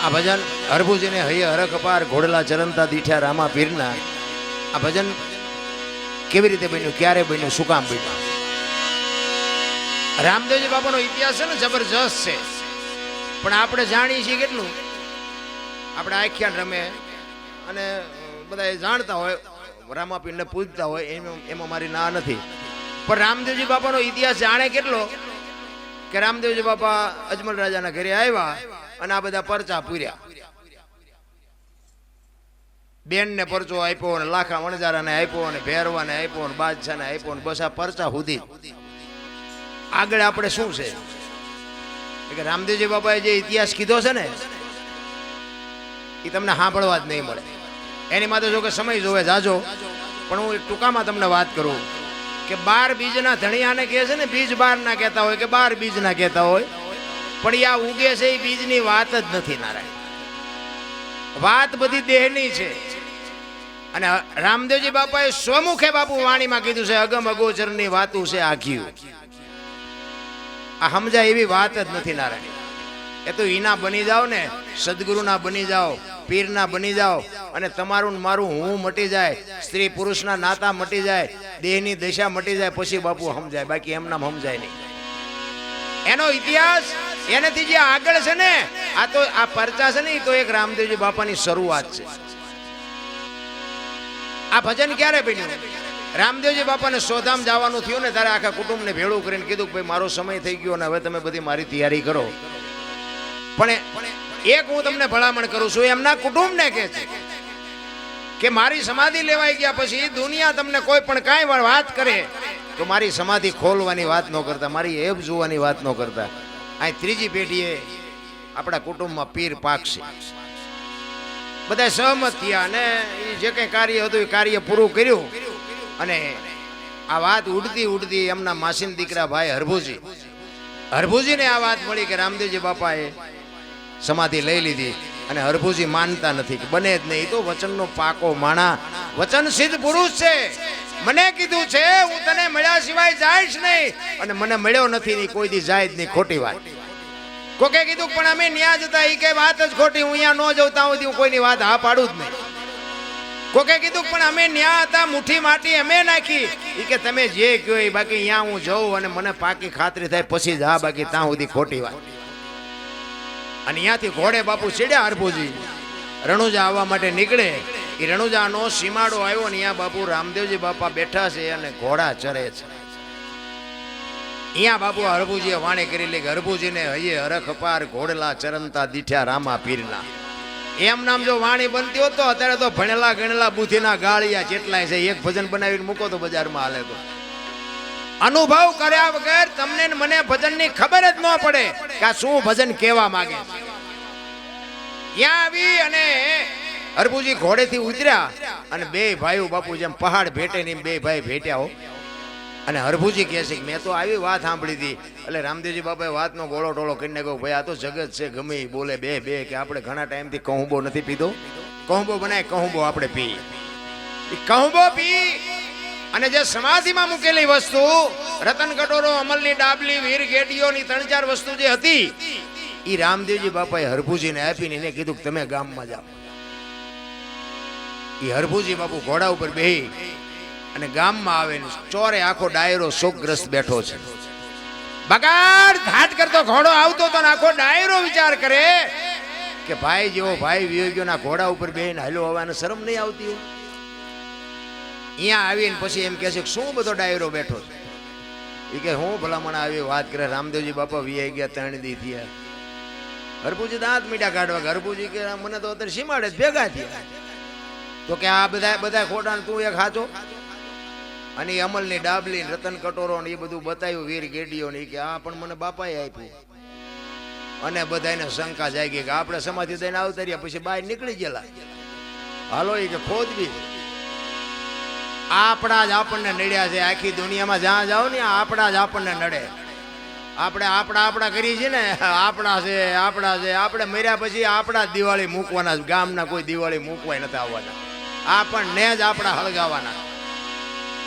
આ ભજન હરભુજીને હૈયે હરખ અપાર ઘોડલા ચરણતા દીઠ્યા રામા પીરના આ ભજન કેવી રીતે બન્યું, ક્યારે બન્યું, શું કામ બન્યું? રામદેવજી બાપાનો ઇતિહાસ છે ને જબરજસ્ત છે, પણ આપણે જાણીએ છીએ કેટલું? આપણે આખ્યાન રમે અને બધા જાણતા હોય, રામાપીરને પૂજતા હોય, એમાં મારી ના નથી, પણ રામદેવજી બાપાનો ઇતિહાસ જાણે કેટલો કે રામદેવજી બાપા અજમલ રાજાના ઘરે આવ્યા અને આ બધા પરચા પૂર્યા. બેનને પરચો આપ્યો ને લાખા વણજારાને આપ્યો ને ભેરવાને આપ્યો ને બાદશાહને આપ્યો ને બસ આ પરચા સુધી. આગળ આપણે શું છે કે રામદેવજી બાપાએ જે ઇતિહાસ કીધો છે ને એ તમને સાંભળવા જ નહીં મળે. એની માટે જો કે સમય જોવે જાજો, પણ હું ટૂંકામાં તમને વાત કરું કે 12 બીજના ધણિયાને કહે છે ને બીજ 12 ના કહેતા હોય કે 12 બીજ ના કહેતા હોય, પણ આ ઉગે છે એ બીજની વાત જ નથી નારાયણ. વાત બધી દેહની છે. અને રામદેવજી બાપાએ સ્વમુખે બાપુ વાણીમાં કીધું છે અગમ અગોચરની વાતું છે આઘ્યું. આ સમજાય એવી વાત જ નથી નારાયણ. એ તો ઈના બની જાઓ ને, સદગુરુના બની જાઓ, પીરના બની જાઓ અને તમારું મારું હું મટી જાય, સ્ત્રી પુરુષના નાતા મટી જાય, દેહની દશા મટી જાય, પછી બાપુ સમજાય, બાકી એમનામ સમજાય નહીં. એનો ઇતિહાસ એનાથી જે આગળ છે ને, આ તો આ પરચા છે ને એ તો એક રામદેવજી બાપાની શરૂઆત છે. આ ભજન ક્યારે બન્યું? રામદેવજી બાપાને સોધામ જવાનું થયું ને ત્યારે આખા કુટુંબને ભેળું કરીને કીધું કે ભાઈ મારો સમય થઈ ગયો ને હવે તમે બધી મારી તૈયારી કરો. પણ એક હું તમને ભલામણ કરું છું, એમના કુટુંબને કહે છે કે મારી સમાધિ લેવાઈ ગયા પછી દુનિયા તમને કોઈ પણ કાંઈ વાત કરે તો મારી સમાધિ ખોલવાની વાત ન કરતા, મારી એબ જોવાની વાત ન કરતા. અહીં ત્રીજી પેઢીએ આપણા કુટુંબમાં પીર પાકશે. બધા સહમત થયા અને જે કંઈ કાર્ય હતું એ કાર્ય પૂરું કર્યું. અને આ વાત ઉડતી ઉડતી એમના માસીન દીકરા ભાઈ હરભુજીને આ વાત મળી કે રામદેવજી બાપાએ સમાધિ લઈ લીધી. અને હરભુજી માનતા નથી કે બને જ નહીં, તો વચનનો પાકો માણા, વચન સિદ્ધ પુરુષ છે. મને કીધું છે હું તને મળ્યા સિવાય જાઈશ નહીં, અને મને મળ્યો નથી ની કોઈ દી જાય જ નહીં. ખોટી વાત. કોકે કીધું પણ અમે ન્યા જતા, એ કઈ વાત જ ખોટી, હું અહીંયા ન જવતા હું કોઈની વાત હા પાડું જ નહીં. કોકે કીધું પણ અમે ન્યા હતા, મુઠ્ઠી માટી અમે નાખી, એ કે તમે જે કહો એ, બાકી અહીંયા હું જઉં અને મને પાકી ખાતરી થાય પછી જ હા, બાકી ત્યાં સુધી ખોટી વાત. અને અહીંયાથી ઘોડે બાપુ ચડ્યા હરભુજી, રણુજા આવવા માટે નીકળે. એ રણુજાનો સીમાડો આવ્યો ને અહીંયા બાપુ રામદેવજી બાપા બેઠા છે અને ઘોડા ચરે છે. અહીંયા બાપુ હરભુજીએ વાણી કરી લે કે હરભુજીને હૈયે હરખ અપાર ઘોડલા ચરણતા દીઠ્યા રામા પીરના. એમ નામ જો વાણી બનતી હોત તો અત્યારે તો ભણેલા ગણેલા બુદ્ધિના ગાળિયા જેટલાય છે, એક ભજન બનાવીને મૂકો તો બજારમાં હાલે. તો અનુભવ કર્યા વગર તમને મને ભજનની ખબર જ ન પડે કે આ શું ભજન કહેવા માંગે. ત્યાં આવી અને હરભુજી ઘોડેથી ઉતર્યા અને બે ભાઈઓ બાપુ જેમ પહાડ ભેટે ને બે ભાઈ ભેટ્યા હો. અને હરભુજી કહે છે કે મેં તો આવી વાત સાંભળી હતી. એટલે રામદેવજી બાપાએ વાતનો ગોળો ટોળો કરીને કહ્યું ભાઈ આ તો જગત છે, ગમે એ બોલે બે કે આપણે ઘણા ટાઈમથી કહુંબો નથી પીધો, કહુંબો બનાય, કહુંબો આપણે પી. કહુંબો પી અને જે સમાધિમાં મૂકેલી વસ્તુ રતન કટોરો, અમલની ડાબલી, વીર ગેડીઓની 3-4 વસ્તુ જે હતી એ રામદેવજી બાપાએ હરભુજીને આપીને એને કીધું કે તમે ગામમાં જાઓ. એ હરભુજી બાપુ ઘોડા ઉપર બેહી અને ગામમાં આવે ને ચોરે આખો ડાયરો શોકગ્રસ્ત બેઠો છે. બગાડ ઘાટ કરતો ઘોડો આવતો તો આખો ડાયરો વિચાર કરે કે ભાઈ જેવો ભાઈ વિયોગ્યોના ઘોડા ઉપર બેહીને હાલો આવવાને શરમ નહીં આવતી હોય. અહીંયા આવીને પછી એમ કહે છે કે શું બધો ડાયરો બેઠો છે? એ કે હું ભલામણ આવી વાત કરે રામદેવજી બાપા વિયાઈ ગયા 3 દી થયા. હરભુજી દાંત મીઠા કાઢવા. હરભુજી કે મને તો અત્યારે સીમાડે જ ભેગા થયા. તો કે આ બધા ખોટા તું એક સાચો. અને અમલની ડાબલી, રતન કટોરો ને એ બધું બતાવ્યું, વીર ગેડીઓ ને, કે આ પણ મને બાપાએ આપ્યું. અને બધાને શંકા જાગી કે આપણે સમાધિ દઈને આવતા રહ્યા પછી બહાર નીકળી ગયેલા. હાલો એ કે ખોદવી આપણા જ આપણને નડ્યા છે. આખી દુનિયામાં જ્યાં જાઓ ને આપણા જ આપણને નડે. આપણે આપણા કરી છે ને, આપણા છે. આપણે મર્યા પછી આપણા જ દિવાળી મૂકવાના. ગામના કોઈ દિવાળી મૂકવાય નથી આવવાના, આપણને જ આપણા હળગાવાના.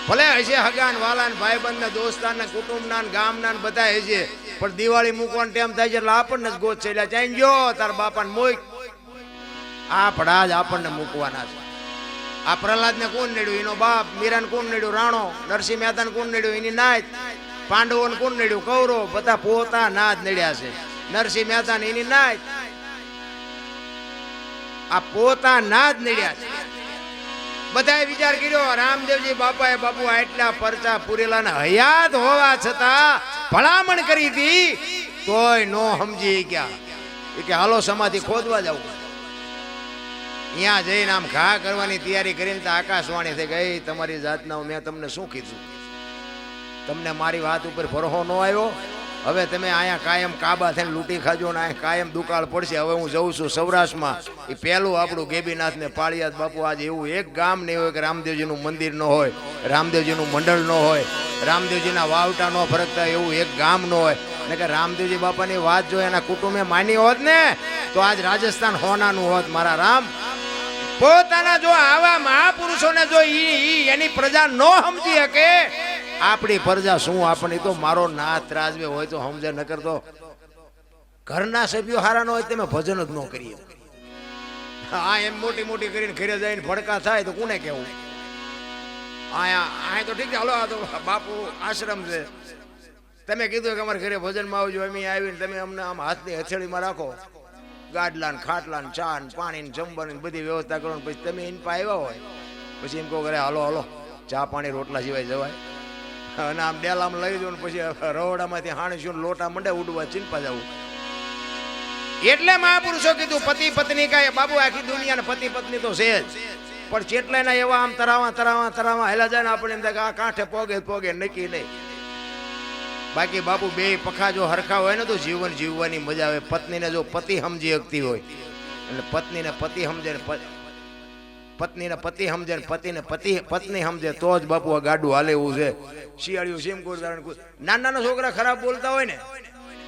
ભલે હશે હગાન વાલાન ભાઈબંધ ને દોસ્તાન ને કુટુંબના ગામના બધા હશે, પણ દિવાળી મૂકવાનો ટાઈમ થાય છે એટલે આપણને જ ગોત છે. એટલે ચાઈ ગયો તાર બાપાને મોય આ પડા જ આપણને મૂકવાના છે. આ પ્રહલાદને કોણ નડ્યું? એનો બાપ. મીરાને કોણ નડ્યું? રાણો. નરસિંહ મહેતાને કોણ નડ્યું? એની નાત. પાંડવોને કોણ નડ્યું? કૌરવ. બધા પોતાના જ નડ્યા છે. નરસિંહ મહેતા એની નાત. આ પોતાના જ નડ્યા છે. બધાએ વિચાર કર્યો રામદેવજી બાપાએ બાપુ આટલા પરચા પૂરેલા ને હયાત હોવા છતાં ભલામણ કરી હતી તોય નો સમજી ગયા કે હાલો સમાધિ ખોદવા જાવ. અહીંયા જઈને આમ ઘા કરવાની તૈયારી કરીને તો આકાશવાણી થઈ ગઈ, તમારી જાતના મેં તમને શું કીધું? તમને મારી વાત ઉપર ભરોસો ન આવ્યો? હવે તમે અહીંયા કાયમ કાબા થઈને લૂંટી ખાજો ને અહીંયા કાયમ દુકાળ પડશે. હવે હું જઉં છું સૌરાષ્ટ્રમાં. એ પહેલું આપણું ગેબીનાથ ને પાળિયાદ બાપુ આજે એવું એક ગામ નહીં હોય કે રામદેવજીનું મંદિર ન હોય, રામદેવજીનું મંડળ ન હોય, રામદેવજીના વાવટા ન ફરકતા એવું એક ગામ ન હોય. ને કે રામદેવજી બાપાની વાત જો એના કુટુંબે માની હોત ને તો આજ રાજસ્થાન હોનાનું હોત. મારા રામ પોતાના જો આવા મહાપુરુષોને જો એની પ્રજા ન સમજી શકે, આપણી પ્રજા શું? આપણી તો મારો નાથ રાજવે હોય તો સમજે, ન કરતો ઘરના સભ્યો હારા ન હોય તમે ભજન જ ન કરીએ. હા એમ મોટી મોટી કરીને ઘરે જઈને ભડકા થાય તો કોને કેવું? અહીંયા તો ઠીક છે, હાલો આ તો બાપુ આશ્રમ છે, તમે કીધું કે અમારે ઘરે ભજનમાં આવજો, અમે આવીને તમે અમને આમ હાથની હથેળીમાં રાખો, ગાડલા ને ખાટલા ને ચા ને પાણી ને જમવાની બધી વ્યવસ્થા કરો, પછી તમે એની પાસે આવ્યા હોય પછી એમ કહો કરે હાલો હાલો ચા પાણી રોટલા સિવાય જવાય? અને આમ ડેલામાં લઈ જાઉં ને પછી રવડામાંથી હાણીશું લોટા મંડે ઉડવા ચીનપા જવું. એટલે મહાપુરુષો કીધું પતિ પત્ની કાંઈ બાબુ આખી દુનિયાને પતિ પત્ની તો છે જ, પણ ચેટલાના એવા આમ તરાવા હેલા જાય ને આપણે એમ થાય કે આ કાંઠે પોગે નક્કી નહીં. બાકી બાપુ બે પખા જો હરખા હોય ને તો જીવન જીવવાની મજા આવે. પત્નીને જો પતિ સમજી શકતી હોય અને પત્નીને પતિ સમજે ને પત્નીને પતિ સમજે ને પતિને પત્ની સમજે તો જ બાપુ આ ગાડું હાલે એવું છે. શિયાળિયું સેમ નાના છોકરા ખરાબ બોલતા હોય ને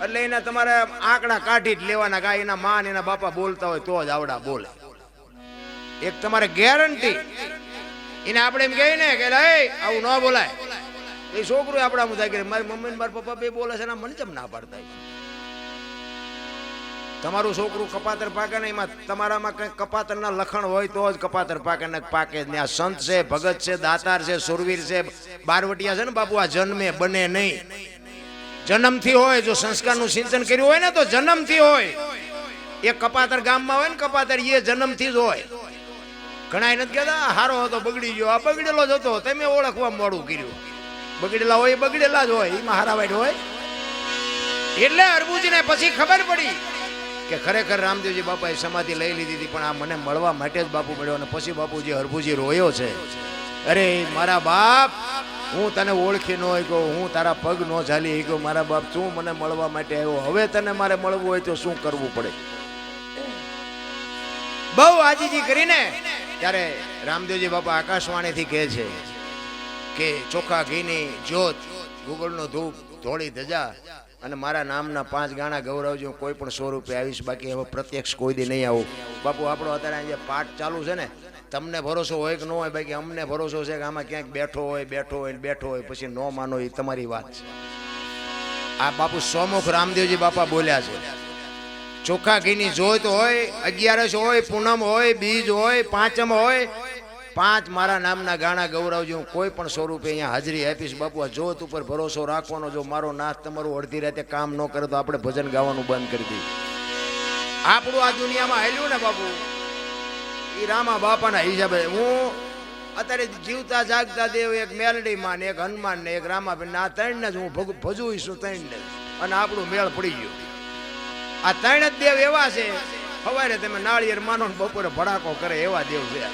એટલે એના તમારે આંકડા કાઢી જ લેવાના, કા એના માં એના બાપા બોલતા હોય તો જ આવડા બોલે. એક તમારે ગેરંટી એને આપણે એમ કહીએ ને કે આવું ન બોલાય, એ છોકરું આપડા મુદ્દા કરે મારી મમ્મી ને મારા પપ્પા બે બોલે છે મને ચમ ના પાડતા. તમારું છોકરું કપાતર પાકે ને એમાં તમારામાં કઈ કપાતર ના લખણ હોય તો જ કપાતર પાકે ને પાકે જ. આ સંત છે, ભગત છે, દાતાર છે, સુરવીર છે, બારવટિયા છે ને બાપુ, આ જન્મે બને નહીં, જન્મથી હોય. જો સંસ્કારનું સિંચન કર્યું હોય ને તો જન્મથી હોય. એ કપાતર ગામમાં હોય ને કપાતર એ જન્મથી જ હોય. ઘણા નથી કહેતા હારો હતો બગડી ગયો, આ બગડેલો જ હતો, તમે ઓળખવા મોડું કર્યું. બગડેલા હોય બગડેલા જ હોય, એમાં હારાવાઈટ હોય. એટલે અરબુજીને પછી ખબર પડી કે ખરેખર રામદેવજી બાપાએ સમાધિ લઈ લીધી હતી, પણ આ મને મળવા માટે જ બાપુ મળ્યો. અને પછી બાપુજી હરભુજી રોયો છે, અરે મારા બાપ હું તને ઓળખી ન ગયો, હું તારા પગ ન ઝાલી ગયો, મારા બાપ તું મને મળવા માટે આવ્યો, હવે તને મારે મળવું હોય તો શું કરવું પડે? બહુ આજીજી કરીને ત્યારે રામદેવજી બાપા આકાશવાણીથી કહે છે કે ચોખ્ખા ઘીની જ્યોત, ગુગળનો ધૂપ, ધોળી ધજા અને મારા નામના 5 ગાણા ગૌરવજો. કોઈ પણ 100 રૂપિયા આવીશ, બાકી હવે પ્રત્યક્ષ કોઈ દી નહીં આવું. બાપુ આપણો અત્યારે જે પાઠ ચાલુ છે ને, તમને ભરોસો હોય કે ન હોય, બાકી અમને ભરોસો છે કે આમાં ક્યાંક બેઠો હોય પછી ન માનો એ તમારી વાત છે. આ બાપુ સોમુખ રામદેવજી બાપા બોલ્યા છે, ચોખ્ખા ઘીની જોત હોય, 11 હોય, પૂનમ હોય, બીજ હોય, પાંચમ હોય, 5 મારા નામના ગાણા ગૌરવજો. હું કોઈ પણ 100 રૂપિયા અહીંયા હાજરી આપીશ. બાપુ આ જોત ઉપર ભરોસો રાખવાનો. જો મારો નાથ તમારું અડધી રાતે કામ ન કરે તો આપણે ભજન ગાવાનું બંધ કરી દઈએ. આપણું આ દુનિયામાં હાલ્યું ને બાપુ એ રામા બાપાના હિસાબે. હું અત્યારે જીવતા જાગતા દેવ, એક મેલડી માં, એક હનુમાન ને એક રામાબેન, આ 3 ને જ હું ભજવું છું, 3 ને. અને આપણું મેળ પડી ગયો. આ 3 જ દેવ એવા છે, સવારે તમે નાળિયેર માનો ને બપોરે ભડાકો કરે એવા દેવ છે.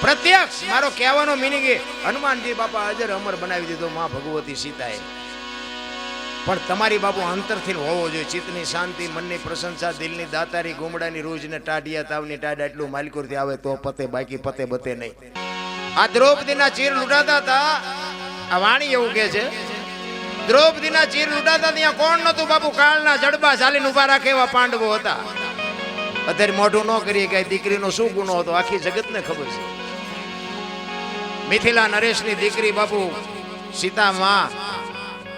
પ્રત્યક્ષ મારો કહેવાનો મિનિંગ એ હનુમાનજી બાપા અજર અમર બનાવી દીધો માં ભગવતી સીતાએ. પણ તમારી બાપુ અંતરથી હોવો જોઈએ. ચિત્તની શાંતિ, મનની પ્રશંસા, દિલની દાતારી, ગુમડાની રૂજ ને ટાઢિયા તાવની ટાઢ એટલું માલિકોરથી આવે તો પતે, બાકી પતે બતે નહીં. આ દ્રૌપદીના ચીર લૂંટાતા હતા. આ વાણી એવું કે છે, દ્રૌપદીના ચીર લૂંટાતા ત્યાં કોણ નતું બાપુ? કાળના જડબા ચાલીને ઉભા રાખે એવા પાંડવો હતા. અત્યારે મોઢું ન કરીએ કે દીકરીનો શું ગુનો હતો, આખી જગતને ખબર છે. મિથિલા નરેશની દીકરી બાપુ સીતા માં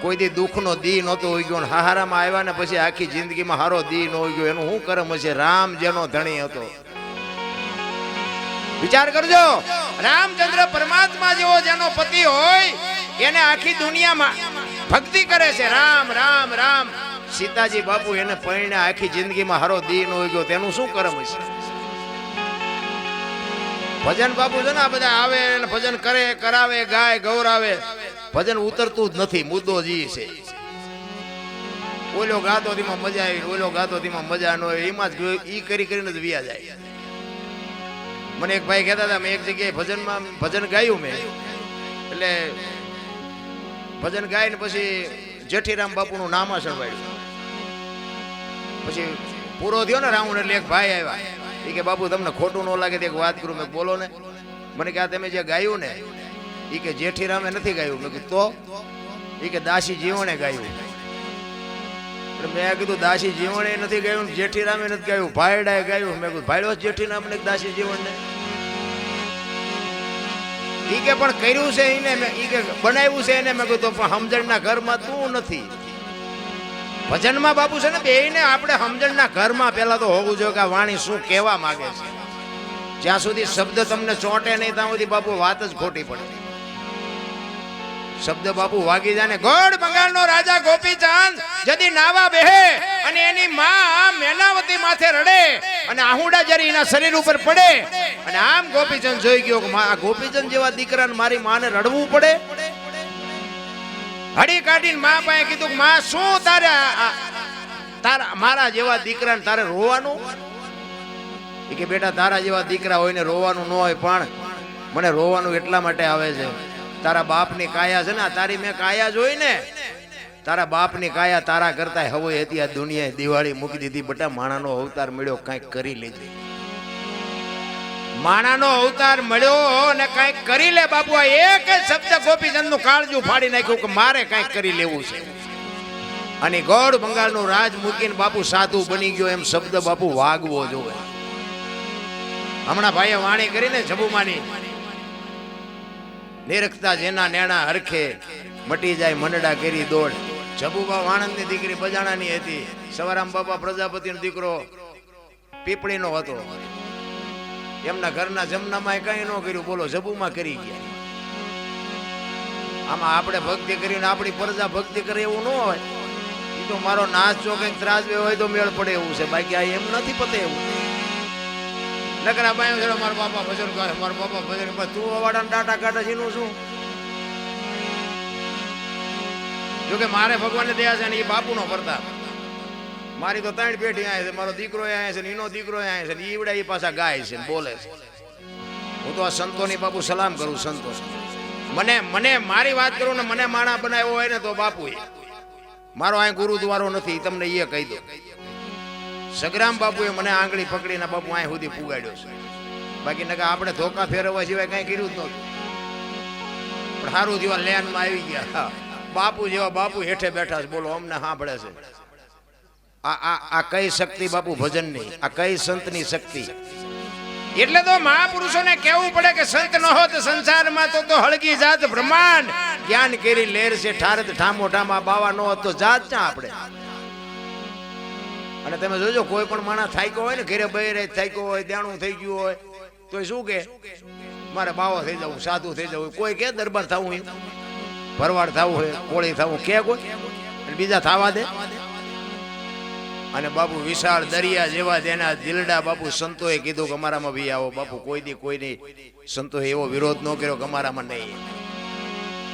કોઈ દી દુઃખનો દી નહોતો હોઈ ગયો, હાહારામાં આવ્યા ને પછી આખી જિંદગીમાં હારો દી ન હોઈ ગયો, એનું શું કરમ હશે? રામ જેનો ધણી હતો. વિચાર કરજો, રામચંદ્ર પરમાત્મા જેવો જેનો પતિ હોય એને આખી દુનિયામાં ભક્તિ કરે છે, રામ રામ રામ. સીતાજી બાપુ એને પરણે આખી જિંદગીમાં હારો દી ન હોઈ ગયો, તેનું શું કરમ હશે? ભજન બાપુ છે ને આ બધા આવે ને ભજન કરે, કરાવે, ગાય, ગૌરાવે, ભજન ઉતરતું જ નથી. મુદ્દો જી છે, ઓલો ગાતો તેમાં મજા આવી, ઓલો ગાતો તેમાં મજા ન હોય, એમાં જ ઈ કરી કરીને જ વિયા જાય. મને એક ભાઈ કહેતા હતા, મેં એક જગ્યાએ ભજનમાં ભજન ગાયું મેં, એટલે ભજન ગાઈને પછી જેઠીરામ બાપુનું નામાસણ વાળ્યું. પછી પૂરો થયો ને રાઉન્ડ એટલે એક ભાઈ આવ્યા, એ કે બાપુ તમને ખોટું ન લાગે તો એક વાત કરું. મેં બોલો ને. મને કે આ તમે જે ગાયું ને એ કે જેઠીરામે નથી ગાયું. મેં કીધું તો? એ કે દાસી જીવણે ગાયું. મેં કીધું દાસી જીવણે નથી ગાયું, જેઠીરામે નથી ગાયું, ભાઈડાએ ગાયું. મેં કીધું ભાઈડો જેઠીરામ ને દાસી જીવણને? ઈ કે પણ કર્યું છે એને, ઈ કે બનાવ્યું છે એને. મેં કીધું પણ સમજણના ઘરમાં તું નથી. ભજનમાં બાપુ છે ને બેયને આપણે સમજણના ઘરમાં પેલા તો હોવું જોઈએ કે આ વાણી શું કહેવા માંગે છે. જ્યાં સુધી શબ્દ તમને ચોંટે નહીં ત્યાં સુધી બાપુ વાત જ ખોટી પડે. શબ્દ બાપુ વાગી જાય ને, ગોળ બંગાળનો રાજા ગોપીચંદ જદી નાવા બેહે અને એની માં મેનાવતી માથે રડે અને આહુડા જરી એના શરીર ઉપર પડે અને આમ ગોપીચંદ જોઈ ગયો કે આ ગોપીચંદ જેવા દીકરાને મારી માને રડવું પડે. હડી કાઢીને મા પાસે કીધું કે માં શું તારા મારા જેવા દીકરાને તારે રોવાનું? એ કે બેટા તારા જેવા દીકરા હોય ને રોવાનું ન હોય, પણ મને રોવાનું એટલા માટે આવે છે, તારા બાપની કાયા છે ને, તારી મેં કાયા જોઈ ને, તારા બાપની કાયા તારા કરતા હવે હતી. આ દુનિયાએ દિવાળી મૂકી દીધી, બટા માણાનો અવતાર મળ્યો, કાંઈક કરી લેજે. માણાનો અવતાર મળ્યો અને કાંઈક કરી લે બાપુ. આ એક જ શબ્દ ગોપીચંદ નું કાળજું ફાડી નાખ્યું કે મારે કાંઈક કરી લેવું છે. અને ગોળ બંગાળનું રાજ મૂકીને બાપુ સાધુ બની ગયો, એમ શબ્દ બાપુ વાગવો જોવે. હમણાં ભાઈએ વાણી કરીને જબુમાની, નિરખતા જેના નેણા હરખે મટી જાય મનડા કરી દોડ. જબુબા વાણંદની દીકરી બજાણાની હતી, સવારામ બાપા પ્રજાપતિનો દીકરો પીપળીનો હતો. એમના ઘરના જમનામાં કઈ ન કર્યું, બોલો જબુમાં કરી ગયા. આમાં આપણે ભક્તિ કરીને આપણી પ્રજા ભક્તિ કરે એવું ન હોય. એ તો મારો નાચ જો કઈક ત્રાજવે હોય તો મેળ પડે એવું છે, બાકી આ એમ નથી પતે એવું. નકરા બાયો છે મારા બાપા ભજન કરે, મારા બાપા ભજન કરે, તું અવાડાને ડાટા કાઢે છે એનું શું? જોકે મારે ભગવાનને દયા છે ને એ બાપુનો પ્રતાપ. મારી તો 3 પેઢી આય છે, મારો દીકરો આય છે ને એનો દીકરો આય છે ને ઈવડા એ પાછા ગાય છે બોલે છે. હું તો આ સંતોની બાપુ સલામ કરું. સંતો મને મારી વાત કરું ને મને માણા બનાવ્યો હોય ને તો બાપુ મારો અહીં ગુરુદ્વારો નથી, તમને એ કહી દો. સગ્રામ બાપુએ મને આંગળી પકડીને બાપુ અહીં સુધી પુગાડ્યો છે, બાકી નકા આપણે ધોકા ફેરવવા સિવાય કઈ કર્યું જ નહોતું. પણ સારું જેવા લેનમાં આવી ગયા, બાપુ જેવા બાપુ હેઠે બેઠા છે, બોલો અમને સાંભળે છે. આ કઈ શક્તિ બાપુ ભજન નહીં, આ કઈ સંતની શક્તિ. એટલે તો મહાપુરુષોને કહેવું પડે કે સંત ન હોત સંસારમાં તો હળગી જાત બ્રહ્માંડ. જ્ઞાન કેરી લેર છે ઠારત ઠામો ઠામા બાવા ન હોત તો જાત ક્યાં આપણે. અને તમે જોજો કોઈ પણ માણસ થાક્યો હોય ને, ઘરે બહેરે થાક્યો હોય, દેણું થઈ ગયું હોય તો શું કે મારે બાવો થઈ જવું, સાધુ થઈ જવું. કોઈ કે દરબાર થવું, ભરવાડ થવું હોય, કોળી થવું કે કોઈ બીજા થવા દે. અને બાપુ વિશાળ દરિયા જેવા તેના દિલડા બાપુ સંતોએ કીધું કે અમારામાં બી આવો. બાપુ કોઈ દી કોઈની સંતોએ એવો વિરોધ ન કર્યો કે અમારામાં નહીં.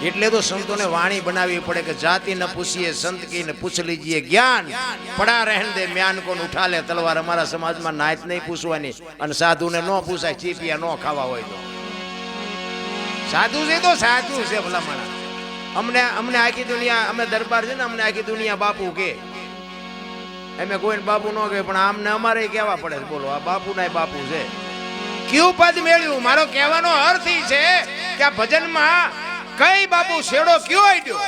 એટલે તો સંતોને વાણી બનાવવી પડે કે જાતિ ન પૂછીએ સંત કી ને પૂછ લીજીએ જ્ઞાન, પડા રહેન દે म्यान કોન ઉઠા લે તલવાર. અમારા સમાજમાં નાચ નહીં પૂછવાની અને સાધુને ન પૂછાય, ચીપિયા ન ખાવા હોય તો. સાધુ છે તો સાધુ છે ભલામણા. અમને આખી દુનિયા, અમે દરબાર છે ને, અમને આખી દુનિયા બાપુ કે, અમે કોઈને બાપુ ન કહે, પણ આમને અમારે કહેવા પડે. બોલો આ બાપુ ના બાપુ છે. કયું પદ મેળવ્યું? મારો કહેવાનો અર્થ એ છે કે આ ભજનમાં કઈ બાપુ શેડો કયો આડ્યો.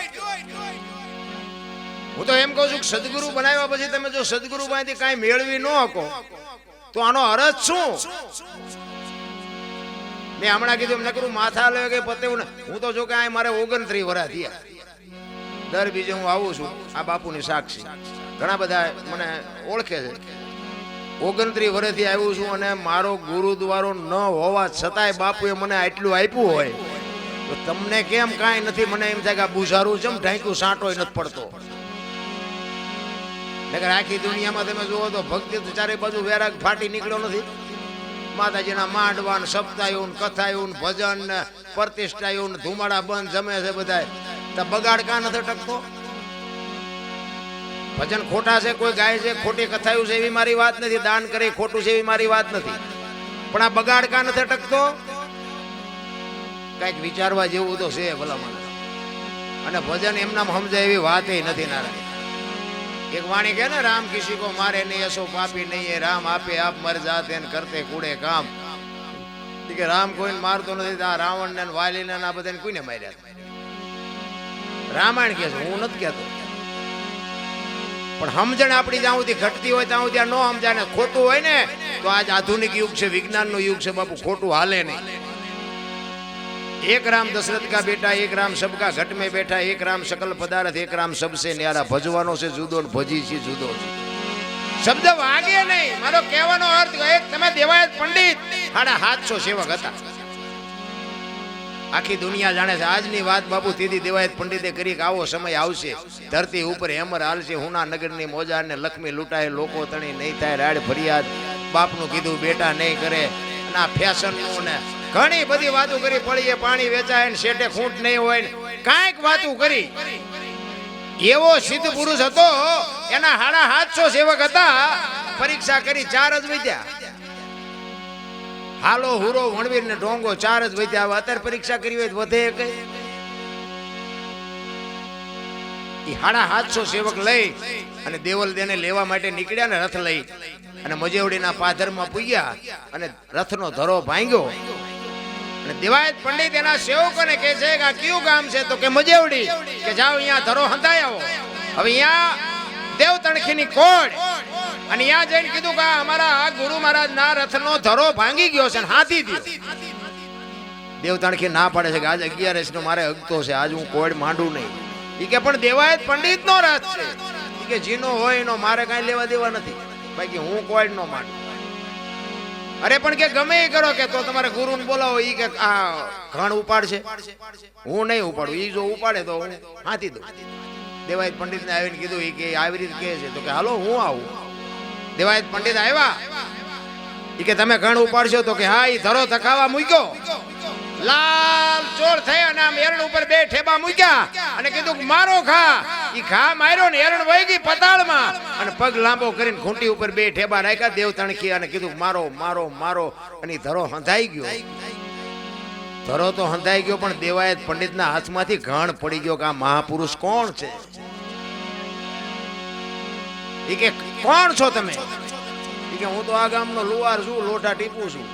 હું તો એમ કહું છું કે સદગુરુ બનાવ્યા પછી તમે જો સદગુરુ પાસેથી કઈ મેળવી ન શકો તો આનો અર્થ શું? મેં હમણાં કીધું એમ નકરું માથા લે કે પતે. હું તો જો કે મારે 29 વર્ષ થયા, દર બીજે હું આવું છું આ બાપુની સાક્ષી. ઘણા બધા મને ઓળખે છે. 29 વર્ષથી આવ્યું છું અને મારો ગુરુદ્વારો ન હોવા છતાંય બાપુએ મને આટલું આપ્યું હોય તો તમને કેમ કાંઈ નથી? મને એમ થાય કે આ બુઝારું છે, ઢાંક્યું સાંટોય નથી પડતો. નકર આખી દુનિયામાં તમે જુઓ તો ભક્તિ તો ચારે બાજુ વૈરાગ ફાટી નીકળ્યો નથી. માતાજીના માંડવા ને સપ્તાહયું ને કથાયું ને ભજન ને પ્રતિષ્ઠાયું ને ધુમાડા બંધ જમે છે બધાય. તો બગાડ કાં નથી ટકતો? ભજન ખોટા છે, કોઈ ગાય છે, ખોટી કથાયું છે એવી મારી વાત નથી, દાન કરે ખોટું છે એવી મારી વાત નથી, પણ આ બગાડ કાં નથી ટકતો? કઈક વિચારવા જેવું તો છે ભલામણ. અને ભજન એમનામ સમજાય એવી વાત નથી. નારાયણ એક વાણી કહે ને, રામ કિસી કો મારે નહીં એસો પાપી નહીં, રામ આપે આપ મર જાતે ને કરતે કુડે કામ. કે રામ કોઈને મારતો નથી. આ રાવણ ને વાલી ને આ બધાને કોઈને માર્યા? રામાયણ કે છે, હું નથી કહેતો. પણ સમજણ આપણી જ્યાં સુધી ઘટતી હોય ત્યાં સુધી ન સમજાય ને ખોટું હોય ને તો આજ આધુનિક યુગ છે, વિજ્ઞાનનો યુગ છે બાપુ, ખોટું હાલે નહીં. एक राम दशरथ का बेटा, एक राम सबका घट में बैठा, एक राम सकल पदार्थ, एक राम सबसे न्यारा. भजवानो से जुदो भजी छी जुदो. शब्द वागे नहीं. मारो कहेવાનો अर्थ એક તમે દેવાયત પંડિત 750 સેવક હતા. આખી દુનિયા જાણે છે. આજની વાત બાપુ તીધી દેવાયત પંડિતે કરી કે આવો સમય આવશે, ધરતી ઉપર હેમર હાલશે, હુના નગરની મોજાર ને લક્ષ્મી લૂંટાય, લોકો તણી નહીં થાય રાડ ફરિયાદ, બાપનું કીધું બેટા નહીં કરે, અને આ ફેશનનું ને ઘણી બધી વાતો કરી. પડીએ પાણી વેચાય ને શેઠે ખૂંટ નહીં હોય ને કાંઈક વાતો કરી. એવો સિદ્ધ પુરુષ હતો, એના 750 સેવક હતા. પરીક્ષા કરી 4 જ વધ્યા. હાલો હુરો વણવીર ને ઢોંગો 4 જ વધ્યા. અત્યારે પરીક્ષા કરી હોય વધે કઈ? એ 750 સેવક લઈ અને દેવલ દેને લેવા માટે નીકળ્યા ને રથ લઈ, અને મજેવડીના પાદરમાં પૂગ્યા અને રથનો ધરો ભાંગ્યો. અને દેવાયત પંડિત એના સેવકોને કહે છે કે આ કયું ગામ છે? તો કે મજેવડી. કે જાઓ અહીંયા ધરો હંધાઈ આવો. હવે અહીંયા દેવ તણખીની કોડ, અને અહીંયા જઈને કીધું કે અમારા ગુરુ મહારાજના રથનો ધરો ભાંગી ગયો છે, હાથી દો. દેવ તણખી ના પાડે છે કે આજ 11 નો મારે હગતો છે, આજ હું કોડ માંડું નહીં. એ કે પણ દેવાયત પંડિત નો રથ છે. એ કે જીનો હોય એનો મારે કઈ લેવા દેવા નથી, બાકી હું કોડ નો માંડું. અરે પણ કે ગમે એ કરો કે તો તમારે ગુરુને બોલાવો. ઈ કે આ ઘણ ઉપાડશે, હું નહીં ઉપાડું. ઈ જો ઉપાડે તો હું હાથી દઉં. દેવાયત પંડિતને આવીને કીધું. ઈ કે આવી રીતે કહે છે તો કે હાલો હું આવું. દેવાયત પંડિત આવ્યા. ઈ કે તમે ઘણ ઉપાડશો? તો કે હા. ઈ ધરો ધકાવા મૂક્યો, લાલ ચોર થઈ અને આમ એરણ ઉપર 2 ઠેબા મૂક્યા અને કીધું કે મારો ઘા. ઈ ઘા માર્યો ને એરણ વહી ગઈ પતાળમાં, અને પગ લાંબો કરીને ખૂંટી ઉપર 2 ઠેબા રાખ્યા દેવ તણખી, અને કીધું મારો મારો મારો. અને ધરો હંધાઈ ગયો. ધરો તો હંધાઈ ગયો, પણ દેવાયત પંડિતના હાથમાંથી ઘણ પડી ગયો કે આ મહાપુરુષ કોણ છે? ઈ કે કોણ છો તમે? ઈ કે હું તો આ ગામનો લુવાર છું, લોટા ટીપું છું.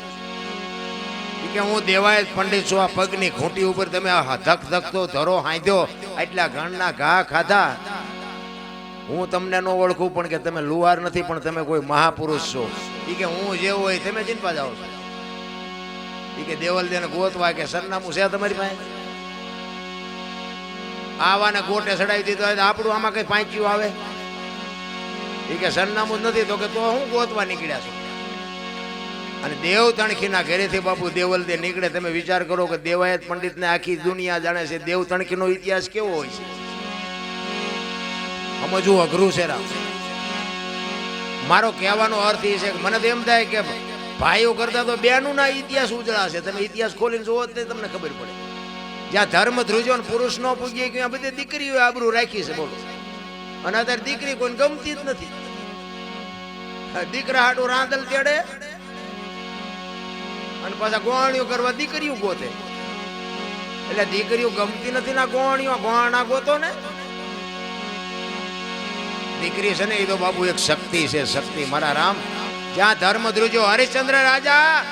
કે હું દેવાયત પંડિત છું. આ પગની ખૂંટી ઉપર તમે આ ધક ધક તો ધરો હાંધ્યો, એટલા ઘણના ઘા ખાધા. હું તમને ન ઓળખું, પણ કે તમે લુહાર નથી, પણ તમે કોઈ મહાપુરુષ છો. ઈ કે હું જેવો હોય તમે ચિંતા જાઓ છો. ઈ કે દેવલ દેને ગોતવા કે સરનામું છે તમારી પાસે? આવાને ગોટે ચડાવી દીધો આપણું આમાં કઈ પાંચ્યું આવે? ઈ કે સરનામું જ નથી. તો કે તો હું ગોતવા નીકળ્યા છું. અને દેવ તણખીના ઘરેથી બાપુ દેવલ દે નીકળે. તમે વિચાર કરો કે દેવાયત પંડિતને આખી દુનિયા જાણે છે. દેવ તણખીનો ઇતિહાસ કેવો હોય છે સમજવું અઘરું છે. મારો કહેવાનો અર્થ એ છે કે મને તો એમ થાય કે ભાઈઓ કરતા તો બેનું ના ઇતિહાસ ઉજળા છે. તમે ઇતિહાસ ખોલીને જોવો તો તમને ખબર પડે. જ્યાં ધર્મ ધ્રુજો ને પુરુષ નો પૂજ્ય, ત્યાં બધી દીકરીઓ આબરૂ રાખી છે. બોલો. અને અત્યારે દીકરી કોઈને ગમતી જ નથી. દીકરા હાટું રાંદલ તેડે અને પાછા ગોવાણીઓ કરવા દીકરીઓ ગોતે. એટલે દીકરીઓ ગમતી નથી ના ગોવાણીઓ, ગોવાણા ગોતો ને. દીકરી છે ને એ તો બાબુ એક શક્તિ છે, શક્તિ. મારા રામ, જ્યાં ધર્મ ધ્રુજો હરિશ્ચંદ્ર રાજા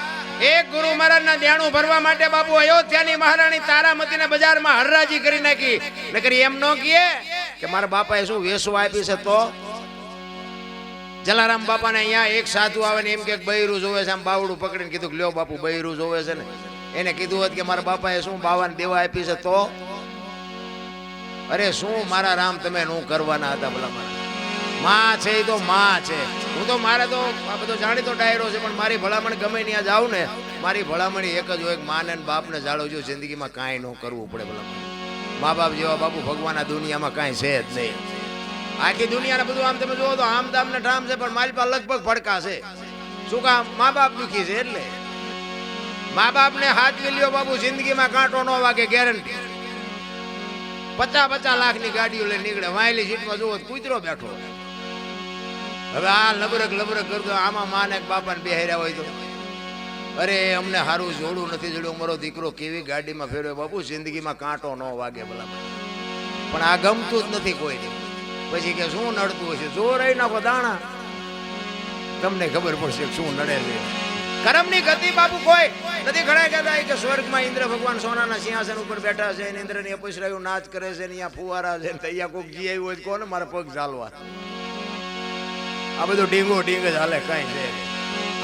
એક ગુરુ મહારાજના દેણું ભરવા માટે બાબુ અયોધ્યાની મહારાણી તારામતીને બજારમાં હરરાજી કરી નાખી. નકર એમ ન કહે કે મારા બાપાએ શું વેસુ આપી છે? તો જલારામ બાપાને અહીંયા એક સાધુ આવે ને એમ કે બૈરું જોવે છે, આમ બાવડું પકડીને કીધું કે લ્યો બાપુ બૈરું જોવે છે ને. એને કીધું હોત કે મારા બાપાએ શું બાવાને દેવા આપી છે? તો અરે શું મારા રામ તમે નું કરવાના હતા ભલા મારા માં છે એ તો માં છે. હું તો મારે તો આ બધો જાણીતો ડાયરો છે, પણ મારી ભલામણ ગમે ત્યાં જાઉં ને મારી ભલામણી એક જ હોય, માને ને બાપને જાળવજો, જિંદગીમાં કાંઈ ન કરવું પડે ભલામણ. મા બાપ જેવા બાપુ ભગવાન આ દુનિયામાં કાંઈ છે જ નહીં. આખી દુનિયાને બધું આમ તમે જુઓ તો આમ દામ ને ઠામ છે, પણ મારી પાસે લગભગ ભડકા છે. શું કામ? મા બાપ દુખી છે એટલે. મા બાપ ને હાથ લ્યો બાબુ, જિંદગીમાં કાંટો ન વાગે ગેરંટી. 50 લાખની ગાડીઓ લઈને નીકળે, વાયલી સીટમાં જુઓ કૂતરો બેઠો. હવે આ લબરક કરતો આમાં માને બાપાને બેહાર્યા હોય તો અરે અમને સારું જોડું નથી જોડ્યું, મારો દીકરો કેવી ગાડીમાં ફેરવ્યો બાપુ, જિંદગીમાં કાંટો ન વાગે ભલા. પણ આ ગમતું જ નથી કોઈને. પછી કે શું નડતું હશે? જોરાઈ નાખો દાણા, તમને ખબર પડશે શું નડે છે. કરમની ગતિ બાપુ કોઈ નથી. ઘણા કહેતા કે સ્વર્ગમાં ઇન્દ્ર ભગવાન સોનાના સિંહાસન ઉપર બેઠા છે, ઇન્દ્રની અપસરાયું નાચ કરે છે, અહીંયા ફુવારા છે, અહીંયા કોઈક જી આવ્યું હોય કોને મારા પગ ચાલવા. આ બધું ડીંગો ડીંગ જ હાલે, કાંઈ છે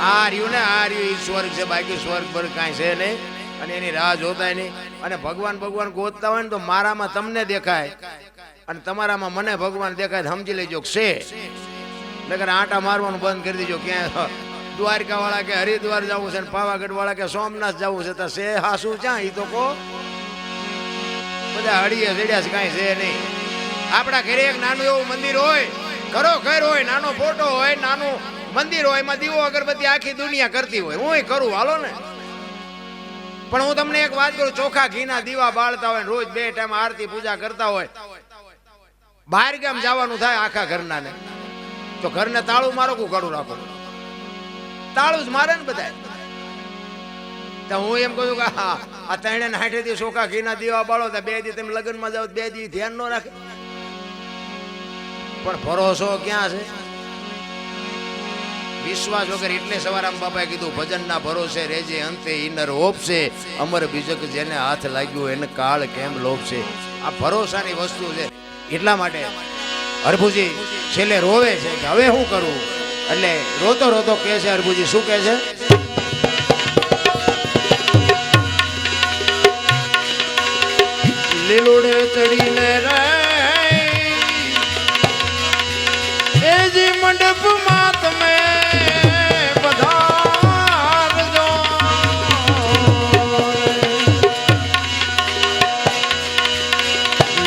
આ રહ્યું ને આ રહ્યું ઈ સ્વર્ગ છે, બાકી સ્વર્ગ પર કાંઈ છે નહીં. અને એની રાહ જોતાય નહીં. અને ભગવાન ગોતતા હોય ને તો મારામાં તમને દેખાય અને તમારામાં મને ભગવાન દેખાય, સમજી લેજો છે. નકર આંટા મારવાનું બંધ કરી દેજો. ક્યાં દ્વારકા વાળા કે હરિદ્વાર જવું છે, પાવાગઢ વાળા કે સોમનાથ જવું છે, તો છે હાસુ ક્યાં? ઈ તો કહો. બધા હળીએ ચડ્યા છે, કાંઈ છે નહીં. આપણા ઘરે એક નાનું એવું મંદિર હોય, ઘરો ઘર હોય, નાનો ફોટો હોય, નાનું મંદિર હોય, એમાં દીવો અગરબત્તી આખી દુનિયા કરતી હોય. હું કરું હાલો ને. પણ હું તમને એક વાત કરું, ચોખા ઘીના દીવા બાળતા હોય, રોજ 2 ટાઈમ આરતી પૂજા કરતા હોય, બહાર ગામ જવાનું થાય આખા ઘરના ને તો ઘરને તાળું મારો કું કાઢું રાખો, તાળું જ મારે ને બધા. તો હું એમ કહું કે હા આ 360 દી ચોખા ઘીના દીવા બાળો, 2 દી તમે લગ્નમાં જાઓ, 2 દી ધ્યાન ન રાખે. પણ ભરોસો ક્યાં છે? વિશ્વાસ વગર. એટલે સવારામ બાપાએ કીધું, ભજનના ભરોસે રેજે અંતે ઈનર ઓપશે, અમર બીજક જેને હાથ લાગ્યું એને કાળ કેમ લોપશે. આ ભરોસાની વસ્તુ છે. એટલા માટે હરભુજી છેલ્લે રોવે છે કે હવે શું કરવું. એટલે રોતો રોતો કહે છે હરભુજી, શું કહે છે? લીલુડે ચડીને રે એજી મંડપમાં તમે પધારજો.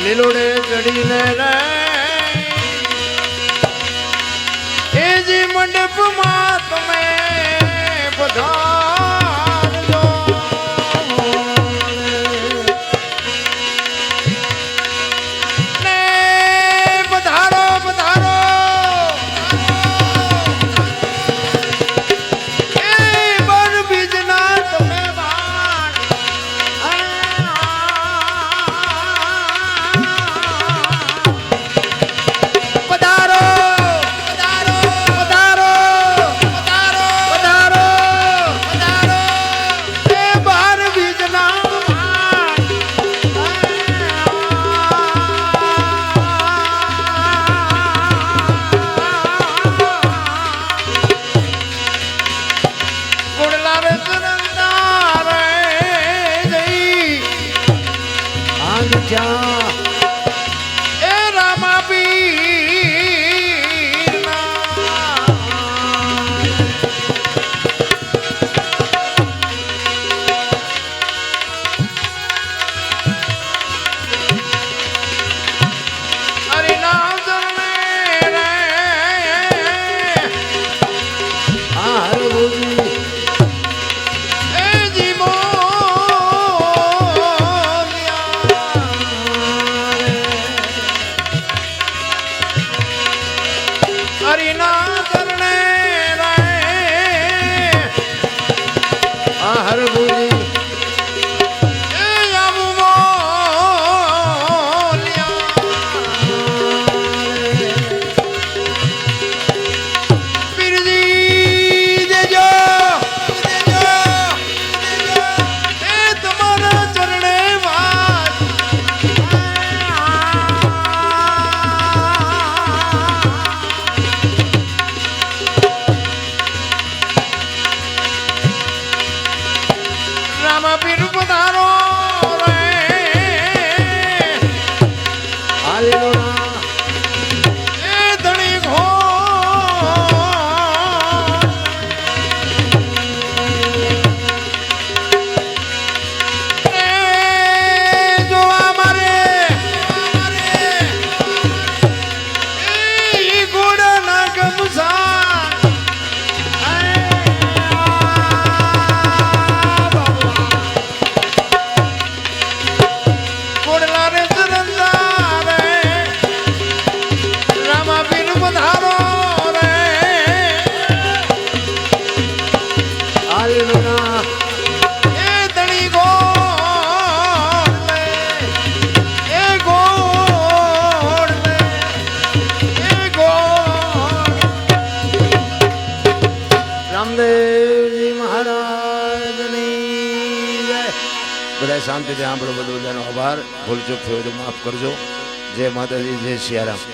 લીલુડે ચડીને રે એજી મંડપમાં તમે બધાય શાંતિથી સાંભળો. બધું બધાનો આભાર. ભૂલચૂક થયો તો માફ કરજો. જય માતાજી, જય સિયારામ.